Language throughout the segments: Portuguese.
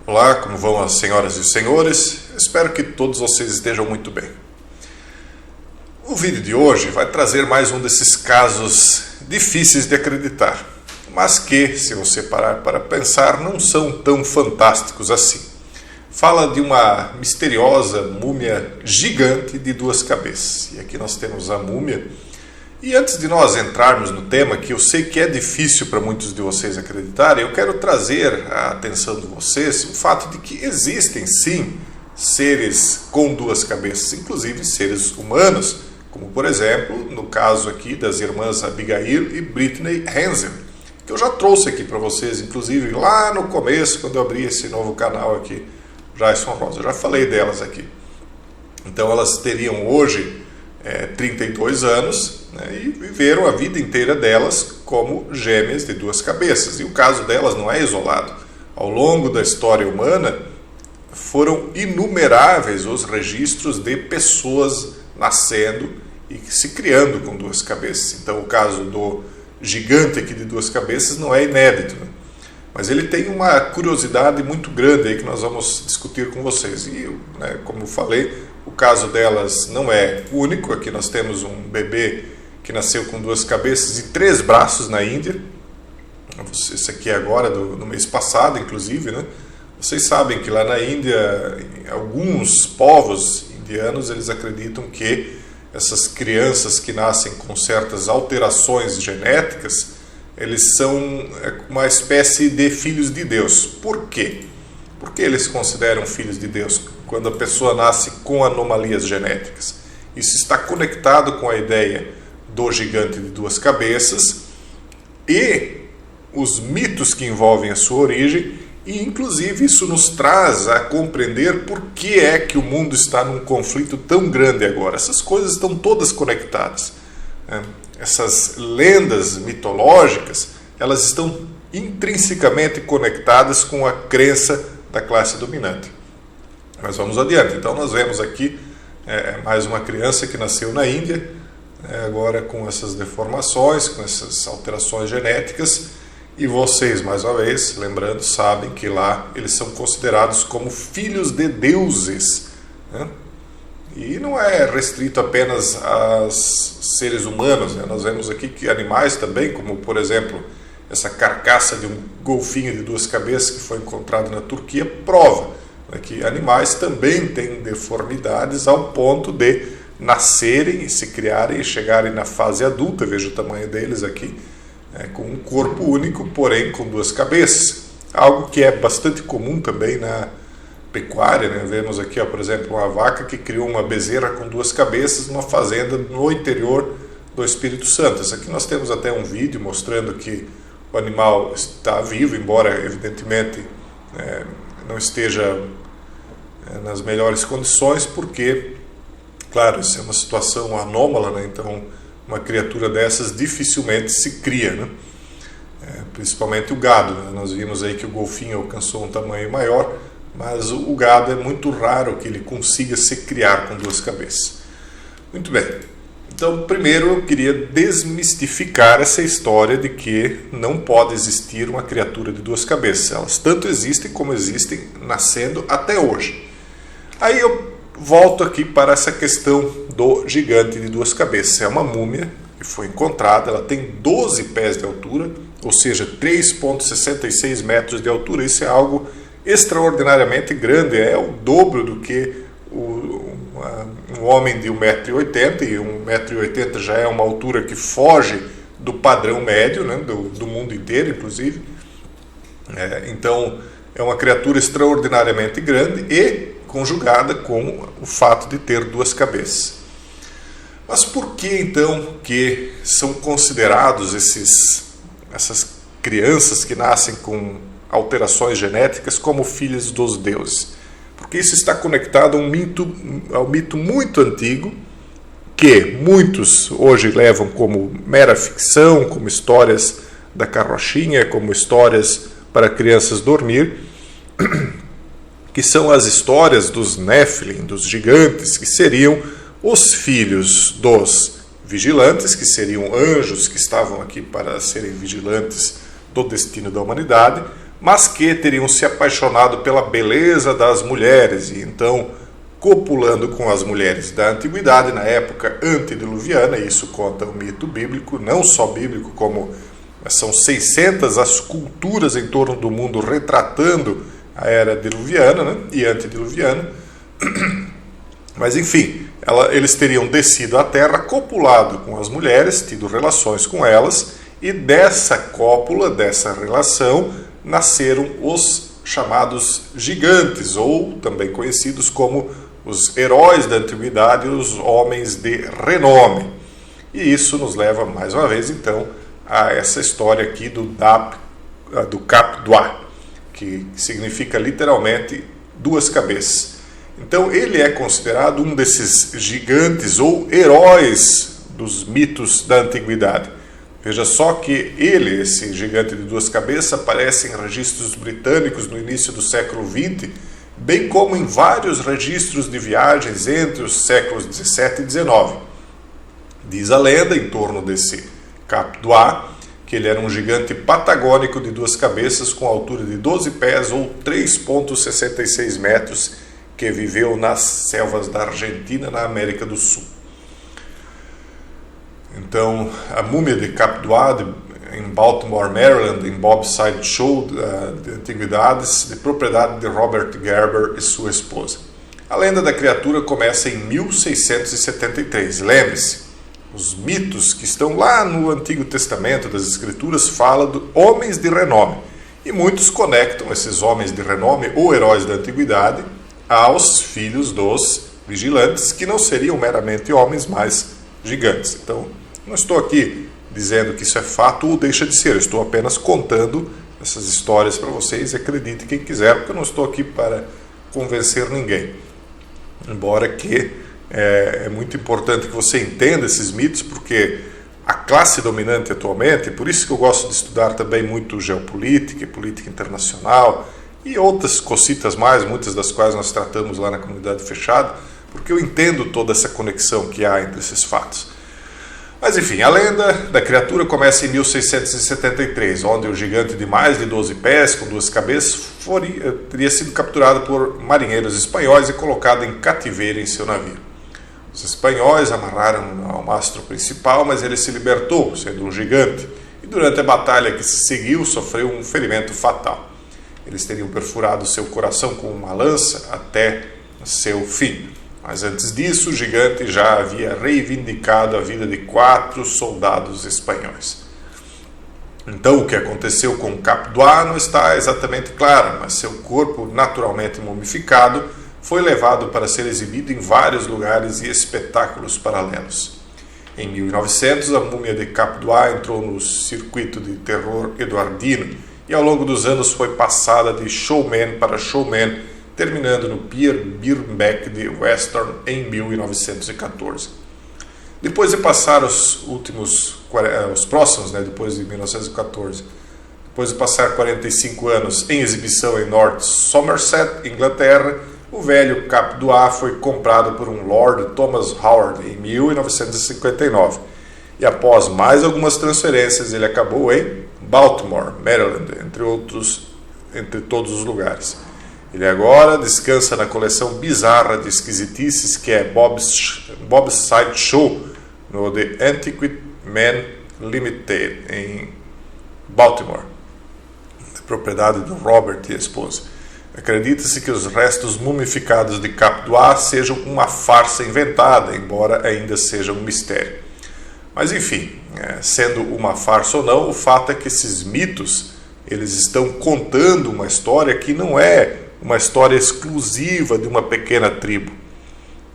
Olá, como vão as senhoras e os senhores? Espero que todos vocês estejam muito bem. O vídeo de hoje vai trazer mais um desses casos difíceis de acreditar, mas que, se você parar para pensar, não são tão fantásticos assim. Fala de uma misteriosa múmia gigante de 2 cabeças. E aqui nós temos a múmia. E antes de nós entrarmos no tema, que eu sei que é difícil para muitos de vocês acreditarem, eu quero trazer a atenção de vocês o fato de que existem sim seres com 2 cabeças, inclusive seres humanos, como por exemplo no caso aqui das irmãs Abigail e Brittany Hansen, que eu já trouxe aqui para vocês, inclusive lá no começo, quando eu abri esse novo canal aqui, Jason Rosa, eu já falei delas aqui. Então elas teriam hoje 32 anos, né, e viveram a vida inteira delas como gêmeas de 2 cabeças. E o caso delas não é isolado. Ao longo da história humana, foram inumeráveis os registros de pessoas nascendo e se criando com 2 cabeças. Então o caso do gigante aqui de 2 cabeças não é inédito, né? Mas ele tem uma curiosidade muito grande aí que nós vamos discutir com vocês. E, né, como eu falei, o caso delas não é único. Aqui nós temos um bebê que nasceu com 2 cabeças e 3 braços na Índia. Esse aqui é agora, no mês passado, inclusive, né? Vocês sabem que lá na Índia, alguns povos indianos, eles acreditam que essas crianças que nascem com certas alterações genéticas, eles são uma espécie de filhos de Deus. Por quê? Por que eles consideram filhos de Deus quando a pessoa nasce com anomalias genéticas? Isso está conectado com a ideia do gigante de 2 cabeças e os mitos que envolvem a sua origem, e inclusive isso nos traz a compreender por que é que o mundo está num conflito tão grande agora. Essas coisas estão todas conectadas, né? Essas lendas mitológicas, elas estão intrinsecamente conectadas com a crença da classe dominante. Mas vamos adiante. Então nós vemos aqui mais uma criança que nasceu na Índia, agora com essas deformações, com essas alterações genéticas, e vocês, mais uma vez, lembrando, sabem que lá eles são considerados como filhos de deuses, né? E não é restrito apenas aos seres humanos, né? Nós vemos aqui que animais também, como por exemplo essa carcaça de um golfinho de 2 cabeças que foi encontrado na Turquia, prova, né, que animais também têm deformidades ao ponto de nascerem e se criarem e chegarem na fase adulta. Veja o tamanho deles aqui, com um corpo único, porém com 2 cabeças. Algo que é bastante comum também na pecuária, né? Vemos aqui, por exemplo, uma vaca que criou uma bezerra com 2 cabeças numa fazenda no interior do Espírito Santo. Isso aqui nós temos até um vídeo mostrando que o animal está vivo, embora evidentemente não esteja nas melhores condições, porque, claro, isso é uma situação anômala, né? Então uma criatura dessas dificilmente se cria, né? Principalmente o gado, né? Nós vimos aí que o golfinho alcançou um tamanho maior, mas o gado é muito raro que ele consiga se criar com 2 cabeças. Muito bem. Então, primeiro eu queria desmistificar essa história de que não pode existir uma criatura de 2 cabeças. Elas tanto existem como existem nascendo até hoje. Aí eu volto aqui para essa questão do gigante de 2 cabeças. É uma múmia que foi encontrada, ela tem 12 pés de altura, ou seja, 3,66 metros de altura. Isso é algo extraordinariamente grande, é o dobro do que um homem de 1,80 m, e 1,80 m já é uma altura que foge do padrão médio, né, do mundo inteiro, inclusive. Então, é uma criatura extraordinariamente grande e conjugada com o fato de ter 2 cabeças. Mas por que, então, que são considerados essas crianças que nascem com alterações genéticas como filhos dos deuses? Porque isso está conectado a um mito muito antigo, que muitos hoje levam como mera ficção, como histórias da carrochinha, como histórias para crianças dormir, que são as histórias dos Nephilim, dos gigantes, que seriam os filhos dos vigilantes, que seriam anjos que estavam aqui para serem vigilantes do destino da humanidade, mas que teriam se apaixonado pela beleza das mulheres e então, copulando com as mulheres da antiguidade, na época antediluviana, isso conta o mito bíblico, não só bíblico, como são 600 as culturas em torno do mundo retratando a era diluviana, né, e antediluviana. Mas enfim, eles teriam descido à terra, copulado com as mulheres, tido relações com elas, e dessa cópula, dessa relação, nasceram os chamados gigantes, ou também conhecidos como os heróis da antiguidade, os homens de renome. E isso nos leva, mais uma vez, então, a essa história aqui do Cap d'Oie, que significa literalmente duas cabeças. Então ele é considerado um desses gigantes ou heróis dos mitos da antiguidade. Veja só que ele, esse gigante de duas cabeças, aparece em registros britânicos no início do século XX, bem como em vários registros de viagens entre os séculos XVII e XIX. Diz a lenda, em torno desse Cap d'Oie, que ele era um gigante patagônico de duas cabeças com altura de 12 pés ou 3,66 metros, que viveu nas selvas da Argentina, na América do Sul. Então, a múmia de Cap d'Oie, em Baltimore, Maryland, em Bob's Sideshow de antiguidades, de propriedade de Robert Gerber e sua esposa. A lenda da criatura começa em 1673. Lembre-se, os mitos que estão lá no Antigo Testamento das Escrituras falam de homens de renome. E muitos conectam esses homens de renome ou heróis da antiguidade aos filhos dos vigilantes, que não seriam meramente homens, mas gigantes. Então, não estou aqui dizendo que isso é fato ou deixa de ser, eu estou apenas contando essas histórias para vocês, e acredite quem quiser, porque eu não estou aqui para convencer ninguém. Embora que é muito importante que você entenda esses mitos, porque a classe dominante atualmente, por isso que eu gosto de estudar também muito geopolítica e política internacional, e outras cositas mais, muitas das quais nós tratamos lá na comunidade fechada, porque eu entendo toda essa conexão que há entre esses fatos. Mas enfim, a lenda da criatura começa em 1673, onde o gigante de mais de 12 pés, com duas cabeças, teria sido capturado por marinheiros espanhóis e colocado em cativeiro em seu navio. Os espanhóis amarraram ao mastro principal, mas ele se libertou, sendo um gigante, e durante a batalha que se seguiu, sofreu um ferimento fatal. Eles teriam perfurado seu coração com uma lança até seu fim. Mas antes disso, o gigante já havia reivindicado a vida de 4 soldados espanhóis. Então, o que aconteceu com Cap d'Oie não está exatamente claro, mas seu corpo, naturalmente mumificado, foi levado para ser exibido em vários lugares e espetáculos paralelos. Em 1900, a múmia de Cap d'Oie entrou no circuito de terror eduardino, e ao longo dos anos foi passada de showman para showman, terminando no Pier Birnbeck de Western em 1914. Depois de passar os próximos, depois de 1914, depois de passar 45 anos em exibição em North Somerset, Inglaterra, o velho Cap d'Oie foi comprado por um Lord Thomas Howard em 1959. E após mais algumas transferências, ele acabou em Baltimore, Maryland, entre todos os lugares. Ele agora descansa na coleção bizarra de esquisitices que é Bob's Sideshow, no The Antiquity Man Limited, em Baltimore, propriedade do Robert e a esposa. Acredita-se que os restos mumificados de Cap d'Oie sejam uma farsa inventada, embora ainda seja um mistério. Mas enfim, sendo uma farsa ou não, o fato é que esses mitos, eles estão contando uma história que não é uma história exclusiva de uma pequena tribo,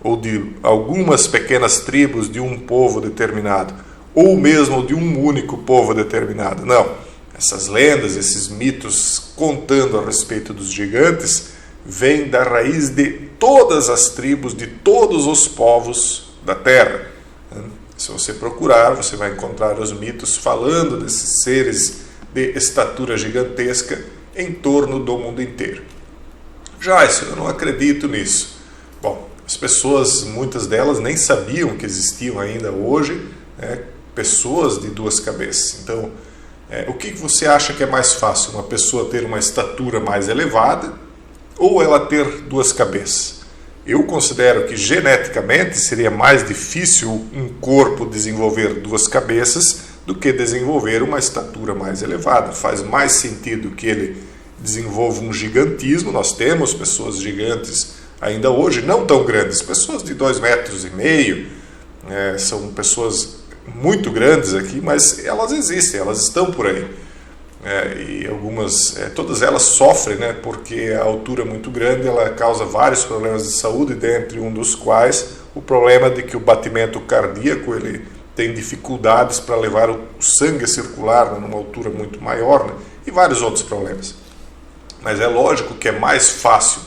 ou de algumas pequenas tribos de um povo determinado, ou mesmo de um único povo determinado. Não, essas lendas, esses mitos contando a respeito dos gigantes, vêm da raiz de todas as tribos, de todos os povos da Terra. Se você procurar, você vai encontrar os mitos falando desses seres de estatura gigantesca em torno do mundo inteiro. Já isso, eu não acredito nisso. Bom, as pessoas, muitas delas nem sabiam que existiam ainda hoje pessoas de duas cabeças. Então, O que você acha que é mais fácil? Uma pessoa ter uma estatura mais elevada ou ela ter duas cabeças? Eu considero que geneticamente seria mais difícil um corpo desenvolver duas cabeças do que desenvolver uma estatura mais elevada. Faz mais sentido que ele desenvolva um gigantismo. Nós temos pessoas gigantes ainda hoje, não tão grandes, pessoas de 2,5 metros, são pessoas muito grandes aqui, mas elas existem, elas estão por aí. E algumas, todas elas sofrem, porque a altura muito grande ela causa vários problemas de saúde, dentre um dos quais o problema de que o batimento cardíaco ele tem dificuldades para levar o sangue a circular numa altura muito maior, e vários outros problemas. Mas é lógico que é mais fácil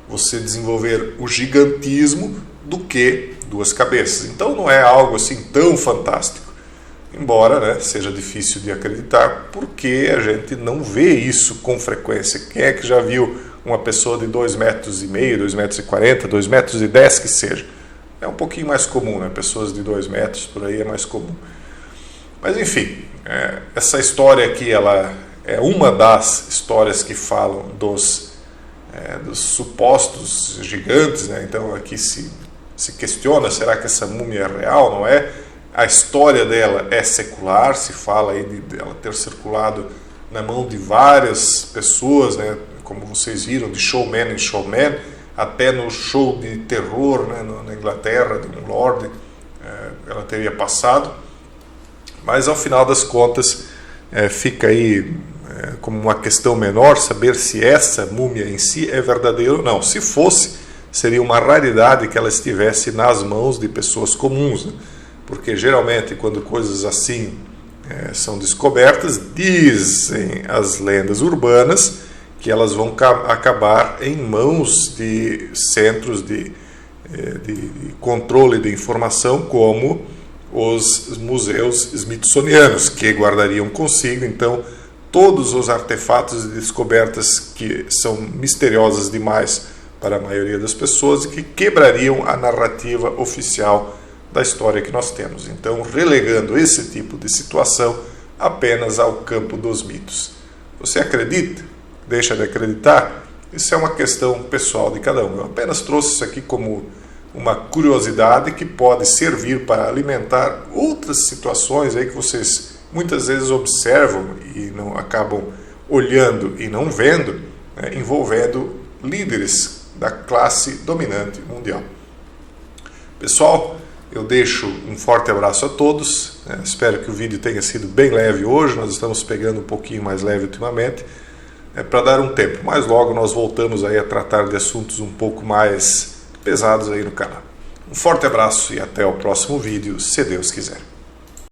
você desenvolver o gigantismo do que duas cabeças. Então não é algo assim tão fantástico. Embora seja difícil de acreditar, porque a gente não vê isso com frequência. Quem é que já viu uma pessoa de 2,5 metros, 2,40 metros, 2,10 metros que seja? É um pouquinho mais comum, pessoas de 2 metros por aí é mais comum. Mas enfim, essa história aqui ela é uma das histórias que falam dos supostos gigantes. Então aqui se questiona, será que essa múmia é real, não é? A história dela é secular, se fala aí de ela ter circulado na mão de várias pessoas, como vocês viram, de showman em showman, até no show de terror na Inglaterra, de um lord, ela teria passado. Mas ao final das contas, fica aí como uma questão menor saber se essa múmia em si é verdadeira ou não. Se fosse, seria uma raridade que ela estivesse nas mãos de pessoas comuns, porque geralmente quando coisas assim são descobertas, dizem as lendas urbanas que elas vão acabar em mãos de centros de controle de informação, como os museus smithsonianos, que guardariam consigo então todos os artefatos e descobertas que são misteriosas demais para a maioria das pessoas e que quebrariam a narrativa oficial da história que nós temos. Então, relegando esse tipo de situação apenas ao campo dos mitos. Você acredita? Deixa de acreditar? Isso é uma questão pessoal de cada um. Eu apenas trouxe isso aqui como uma curiosidade que pode servir para alimentar outras situações aí que vocês muitas vezes observam e não acabam olhando e não vendo, envolvendo líderes da classe dominante mundial. Pessoal, eu deixo um forte abraço a todos. Espero que o vídeo tenha sido bem leve hoje. Nós estamos pegando um pouquinho mais leve ultimamente, para dar um tempo. Mas logo nós voltamos aí a tratar de assuntos um pouco mais pesados aí no canal. Um forte abraço e até o próximo vídeo, se Deus quiser.